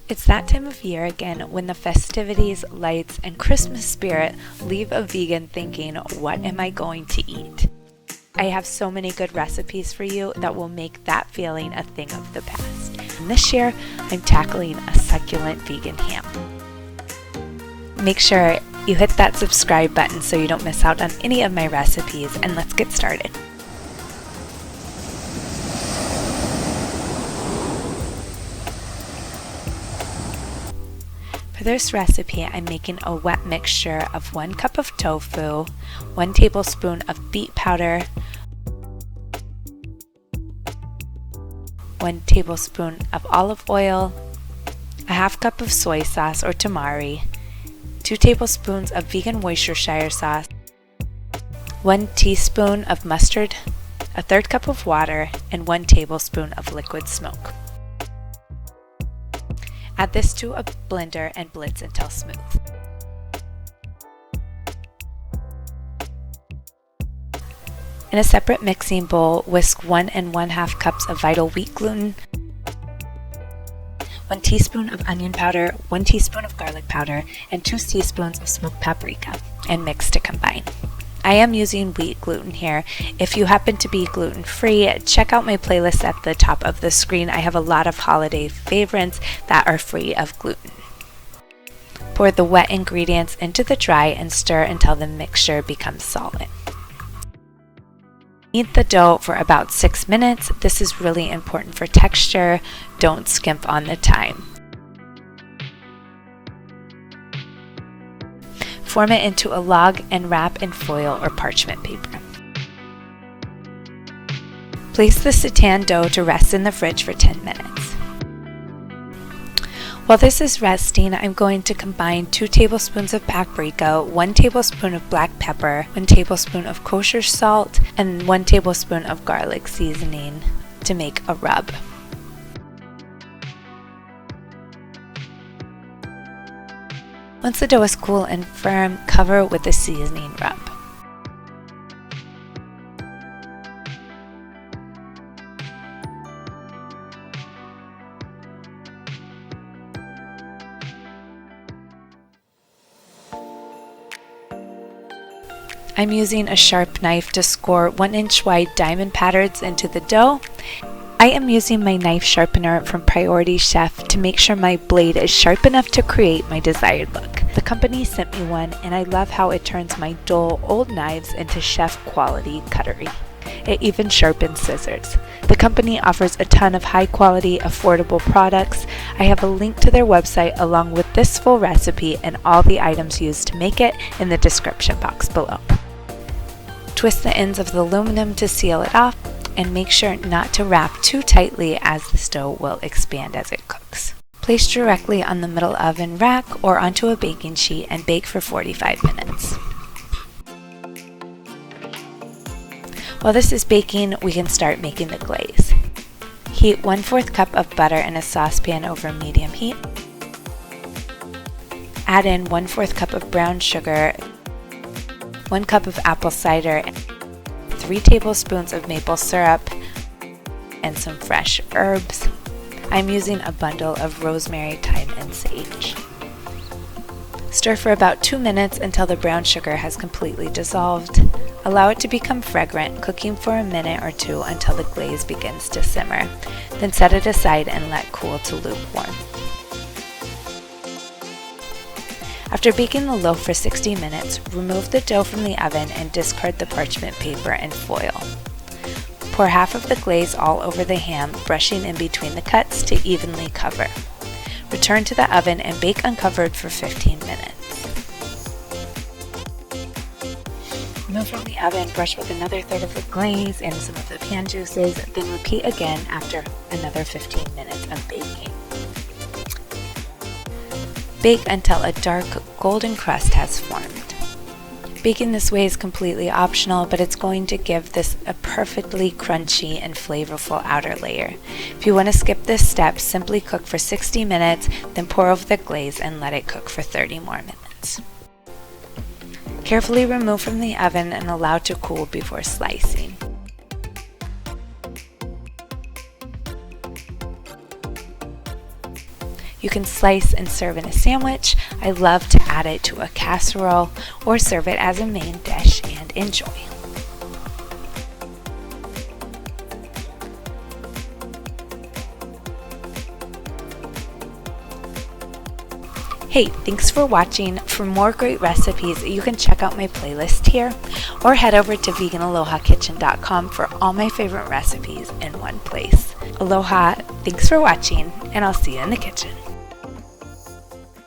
It's that time of year again when the festivities, lights, and Christmas spirit leave a vegan thinking, what am I going to eat? I have so many good recipes for you that will make that feeling a thing of the past. And this year, I'm tackling a succulent vegan ham. Make sure you hit that subscribe button so you don't miss out on any of my recipes, and let's get started. For this recipe, I'm making a wet mixture of 1 cup of tofu, 1 tablespoon of beet powder, 1 tablespoon of olive oil, a half cup of soy sauce or tamari, 2 tablespoons of vegan Worcestershire sauce, 1 teaspoon of mustard, a 1/3 cup of water, and 1 tablespoon of liquid smoke. Add this to a blender and blitz until smooth. In a separate mixing bowl, whisk 1 1/2 cups of vital wheat gluten, 1 teaspoon of onion powder, 1 teaspoon of garlic powder, and 2 teaspoons of smoked paprika, and mix to combine. I am using wheat gluten here. If you happen to be gluten-free, check out my playlist at the top of the screen. I have a lot of holiday favorites that are free of gluten. Pour the wet ingredients into the dry and stir until the mixture becomes solid. Knead the dough for about 6 minutes. This is really important for texture. Don't skimp on the time. Form it into a log and wrap in foil or parchment paper. Place the seitan dough to rest in the fridge for 10 minutes. While this is resting, I'm going to combine 2 tablespoons of paprika, 1 tablespoon of black pepper, 1 tablespoon of kosher salt, and 1 tablespoon of garlic seasoning to make a rub. Once the dough is cool and firm, cover with the seasoning rub. I'm using a sharp knife to score 1-inch wide diamond patterns into the dough. I am using my knife sharpener from Priority Chef to make sure my blade is sharp enough to create my desired look. The company sent me one, and I love how it turns my dull old knives into chef quality cutlery. It even sharpens scissors. The company offers a ton of high quality, affordable products. I have a link to their website along with this full recipe and all the items used to make it in the description box below. Twist the ends of the aluminum to seal it off, and make sure not to wrap too tightly as the dough will expand as it cooks. Place directly on the middle oven rack or onto a baking sheet and bake for 45 minutes. While this is baking, we can start making the glaze. Heat 1/4 cup of butter in a saucepan over medium heat. Add in 1/4 cup of brown sugar, 1 cup of apple cider, 3 tablespoons of maple syrup, and some fresh herbs. I'm using a bundle of rosemary, thyme, and sage. Stir for about 2 minutes until the brown sugar has completely dissolved. Allow it to become fragrant, cooking for a minute or 2 until the glaze begins to simmer. Then set it aside and let cool to lukewarm. After baking the loaf for 60 minutes, remove the dough from the oven and discard the parchment paper and foil. Pour half of the glaze all over the ham, brushing in between the cuts to evenly cover. Return to the oven and bake uncovered for 15 minutes. Remove from the oven, brush with another 1/3 of the glaze and some of the pan juices, then repeat again after another 15 minutes of baking. Bake until a dark golden crust has formed. Baking this way is completely optional, but it's going to give this a perfectly crunchy and flavorful outer layer. If you want to skip this step, simply cook for 60 minutes, then pour over the glaze and let it cook for 30 more minutes. Carefully remove from the oven and allow to cool before slicing. You can slice and serve in a sandwich. I love to add it to a casserole or serve it as a main dish and enjoy. Hey, thanks for watching. For more great recipes, you can check out my playlist here or head over to veganalohakitchen.com for all my favorite recipes in one place. Aloha, thanks for watching, and I'll see you in the kitchen.